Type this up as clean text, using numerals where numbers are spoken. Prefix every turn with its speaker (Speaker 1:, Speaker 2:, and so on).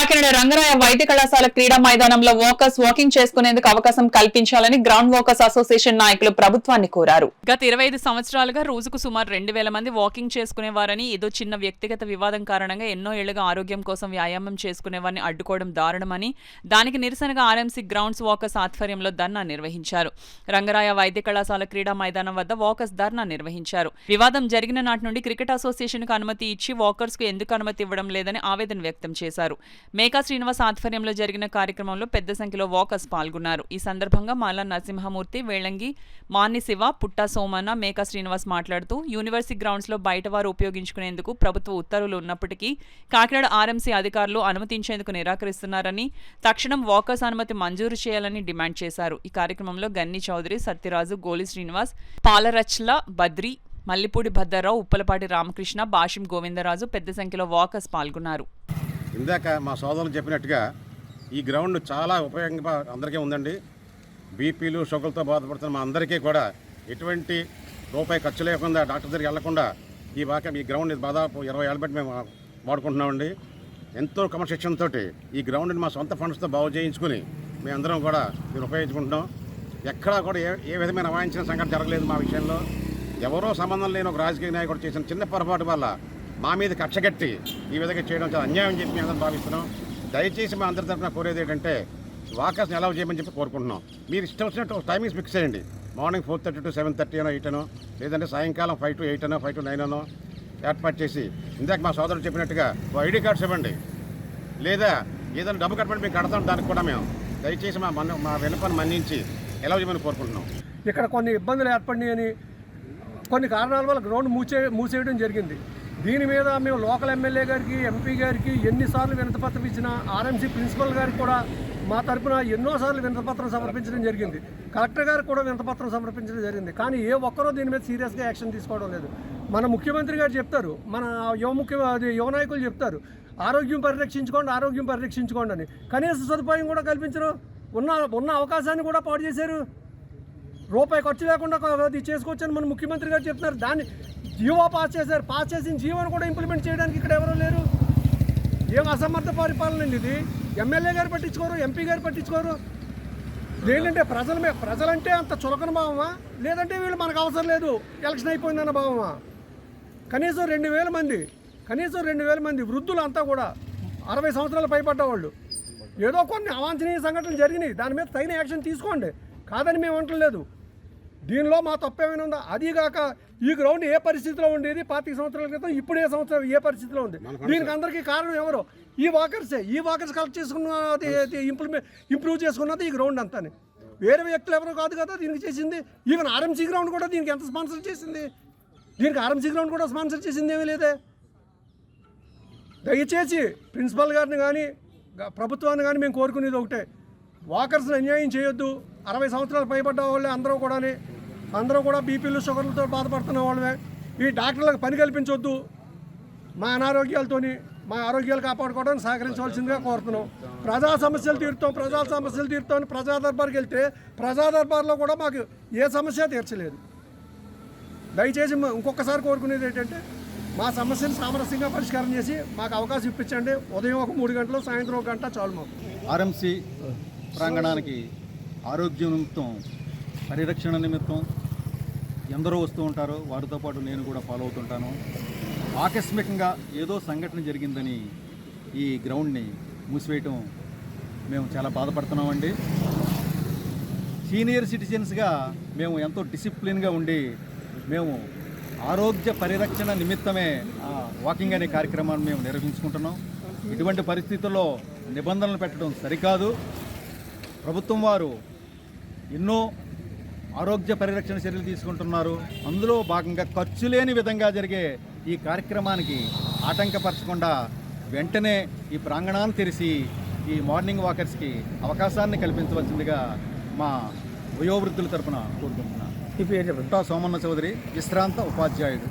Speaker 1: కాకినాడ రంగరాయ వైద్య కళాశాల క్రీడా మైదానంలో వాకర్స్ వాకింగ్ చేసుకునేందుకు అవకాశం కల్పించాలని గ్రౌండ్ వాకర్స్ అసోసియేషన్ నాయకులు ప్రభుత్వాన్ని కోరారు.
Speaker 2: గత 25 సంవత్సరాలుగా రోజుకు సుమారు 2000 మంది వాకింగ్ చేసుకునేవారని, ఏదో చిన్న వ్యక్తిగత వివాదం కారణంగా ఎన్నో ఏళ్లుగా ఆరోగ్యం కోసం వ్యాయామం చేసుకునేవారిని అడ్డుకోవడం దారుణమని, దానికి నిరసనగా ఆర్ఎంసీ గ్రౌండ్స్ వాకర్స్ ఆధ్వర్యంలో ధర్నా నిర్వహించారు. రంగరాయ వైద్య కళాశాల క్రీడా మైదానం వద్ద వాకర్స్ ధర్నా నిర్వహించారు. వివాదం జరిగిన నాటి నుండి క్రికెట్ అసోసియేషన్ కు అనుమతి ఇచ్చి వాకర్స్ కు ఎందుకు అనుమతి ఇవ్వడం లేదని ఆవేదన వ్యక్తం చేశారు. మేకా శ్రీనివాస్ ఆధ్వర్యంలో జరిగిన కార్యక్రమంలో పెద్ద సంఖ్యలో వాకర్స్ పాల్గొన్నారు. ఈ సందర్భంగా మాల నరసింహమూర్తి, వేళంగి, మాన్ని శివ, పుట్టా సోమన్న, మేకా శ్రీనివాస్ మాట్లాడుతూ యూనివర్సిటీ గ్రౌండ్స్ లో బయట వారు ఉపయోగించుకునేందుకు ప్రభుత్వ ఉత్తర్వులు ఉన్నప్పటికీ కాకినాడ ఆర్ఎంసీ అధికారులు అనుమతించేందుకు నిరాకరిస్తున్నారని, తక్షణం వాకర్స్ అనుమతి మంజూరు చేయాలని డిమాండ్ చేశారు. ఈ కార్యక్రమంలో గన్ని చౌదరి, సత్యరాజు, గోలి శ్రీనివాస్, పాలరచ్ల బద్రి, మల్లిపూడి భద్రరావు, ఉప్పలపాటి రామకృష్ణ, బాషిం గోవిందరాజు పెద్ద సంఖ్యలో వాకర్స్ పాల్గొన్నారు.
Speaker 3: ఇందాక మా సోదరులు చెప్పినట్టుగా ఈ గ్రౌండ్ చాలా ఉపయోగంగా అందరికీ ఉందండి. బీపీలు, షుగర్లతో బాధపడుతున్న మా అందరికీ కూడా ఎటువంటి రూపాయి ఖర్చు లేకుండా డాక్టర్ దగ్గరికి వెళ్లకుండా ఈ గ్రౌండ్ దాదాపు 20 ఏళ్ళ బట్టి మేము వాడుకుంటున్నామండి. ఎంతో క్రమశిక్షణతో ఈ గ్రౌండ్ని మా సొంత ఫండ్స్తో బాగు చేయించుకుని మేమందరం కూడా దీన్ని ఉపయోగించుకుంటున్నాం. ఎక్కడా కూడా ఏ విధమైన అవాయించిన సంఘటన జరగలేదు. మా విషయంలో ఎవరో సంబంధం లేని ఒక రాజకీయ నాయకుడు చేసిన చిన్న పొరపాటు వల్ల మా మీద కక్షగట్టి ఈ విధంగా చేయడం చాలా అన్యాయం చెప్పి మేము అందరం భావిస్తున్నాం. దయచేసి మా అందరి తరఫున కోరేది ఏంటంటే వాకర్స్ని అలౌ చేయమని చెప్పి కోరుకుంటున్నాం. మీరు ఇష్టం వచ్చినట్టు టైమింగ్స్ ఫిక్స్ చేయండి. మార్నింగ్ 4:30 to 7:30 అనో 8 అనో, లేదంటే సాయంకాలం 5 to 8 అనో 5 to 9 అనో ఏర్పాటు చేసి, ఇందాక మా సోదరుడు చెప్పినట్టుగా ఐడి కార్డ్స్ ఇవ్వండి, లేదా ఏదైనా డబ్బు కట్టమని మేము కడతాం. దానికి కూడా మేము దయచేసి మా విన్నపాన్ని మన్నించి అలౌ చేయమని కోరుకుంటున్నాం.
Speaker 4: ఇక్కడ కొన్ని ఇబ్బందులు ఏర్పడినాయని, కొన్ని కారణాల వల్ల గ్రౌండ్ మూసేయడం జరిగింది. దీని మీద మేము లోకల్ ఎమ్మెల్యే గారికి, ఎంపీ గారికి ఎన్నిసార్లు వినతిపత్రం ఇచ్చినా, ఆర్ఎంసీ ప్రిన్సిపల్ గారికి కూడా మా తరఫున ఎన్నోసార్లు వినతిపత్రం సమర్పించడం జరిగింది. కలెక్టర్ గారికి కూడా వినతిపత్రం సమర్పించడం జరిగింది. కానీ ఏ ఒక్కరూ దీని మీద సీరియస్గా యాక్షన్ తీసుకోవడం లేదు. మన ముఖ్యమంత్రి గారు చెప్తారు, మన యువ నాయకులు చెప్తారు, ఆరోగ్యం పరిరక్షించుకోండి అని. కనీస సదుపాయం కూడా కల్పించరు. ఉన్న అవకాశాన్ని కూడా పాడు చేశారు. రూపాయి ఖర్చు లేకుండా అది చేసుకోవచ్చని మన ముఖ్యమంత్రి గారు చెప్తున్నారు. దాన్ని జీవో పాస్ చేశారు. పాస్ చేసిన జీవోను కూడా ఇంప్లిమెంట్ చేయడానికి ఇక్కడ ఎవరూ లేరు. ఏం అసమర్థ పరిపాలన అండి ఇది. ఎమ్మెల్యే గారు పట్టించుకోరు, ఎంపీ గారు పట్టించుకోరు. ఏంటంటే ప్రజలంటే అంత చులకన భావమా, లేదంటే వీళ్ళు మనకు అవసరం లేదు, ఎలక్షన్ అయిపోయిందన్న భావమా? కనీసం 2000 మంది వృద్ధులు అంతా కూడా 60 సంవత్సరాలు పైపడ్డ వాళ్ళు. ఏదో కొన్ని అవాంఛనీయ సంఘటనలు జరిగినాయి, దాని మీద తగిన యాక్షన్ తీసుకోండి, కాదని మేము అంటలేదు. దీనిలో మా తప్పేమైనా ఉందా? అదీగాక ఈ గ్రౌండ్ ఏ పరిస్థితిలో ఉండేది 25 సంవత్సరాల క్రితం, ఇప్పుడు ఏ పరిస్థితిలో ఉంది? దీనికి అందరికీ కారణం ఎవరు? ఈ వాకర్స్ కలెక్ట్ చేసుకున్నది, ఇంప్రూవ్ చేసుకున్నది ఈ గ్రౌండ్ అంతాని. వేరే వ్యక్తులు ఎవరు కాదు కదా దీనికి చేసింది. ఈవెన్ ఆర్ఎంసీ గ్రౌండ్ కూడా దీనికి ఎంత స్పాన్సర్ చేసింది? దీనికి ఆర్ఎంసీ గ్రౌండ్ కూడా స్పాన్సర్ చేసింది ఏమీ లేదే. దయచేసి ప్రిన్సిపల్ గారిని కానీ ప్రభుత్వాన్ని కానీ మేము కోరుకునేది ఒకటే, వాకర్స్ని అన్యాయం చేయొద్దు. 60 సంవత్సరాలు పైబడ్డ వాళ్ళే అందరూ కూడా బీపీలు, షుగర్లతో బాధపడుతున్న వాళ్ళే. ఈ డాక్టర్లకు పని కల్పించొద్దు. మా ఆరోగ్యాలు కాపాడుకోవడానికి సహకరించవలసిందిగా కోరుతున్నాం. ప్రజా సమస్యలు తీరుతాం ప్రజా దర్బార్కి వెళ్తే ప్రజా దర్బార్లో కూడా మాకు ఏ సమస్య తీర్చలేదు. దయచేసి ఇంకొకసారి కోరుకునేది ఏంటంటే మా సమస్యను సామరస్యంగా పరిష్కారం చేసి మాకు అవకాశం ఇప్పించండి. ఉదయం ఒక 3 గంటలు, సాయంత్రం 1 గంట చాలు మాకు.
Speaker 5: ఆర్ఎంసీ ప్రాంగణానికి ఆరోగ్యం నిమిత్తం, పరిరక్షణ నిమిత్తం ఎందరో వస్తూ ఉంటారు. వారితో పాటు నేను కూడా ఫాలో అవుతుంటాను. ఆకస్మికంగా ఏదో సంఘటన జరిగిందని ఈ గ్రౌండ్ని మూసివేయటం మేము చాలా బాధపడుతున్నామండి. సీనియర్ సిటిజన్స్గా మేము ఎంతో డిసిప్లిన్గా ఉండి మేము ఆరోగ్య పరిరక్షణ నిమిత్తమే వాకింగ్ అనే కార్యక్రమాన్ని మేము నిర్వహించుకుంటున్నాం. ఇటువంటి పరిస్థితుల్లో నిబంధనలు పెట్టడం సరికాదు. ప్రభుత్వం వారు ఎన్నో ఆరోగ్య పరిరక్షణ చర్యలు తీసుకుంటున్నారు. అందులో భాగంగా ఖర్చు లేని విధంగా జరిగే ఈ కార్యక్రమానికి ఆటంకపరచకుండా వెంటనే ఈ ప్రాంగణాన్ని తెరిచి ఈ మార్నింగ్ వాకర్స్కి అవకాశాన్ని కల్పించవలసిందిగా మా వయోవృద్ధుల తరపున కోరుకుంటున్నాను. పుట్టా సోమన్న చౌదరి, విశ్రాంత ఉపాధ్యాయుడు.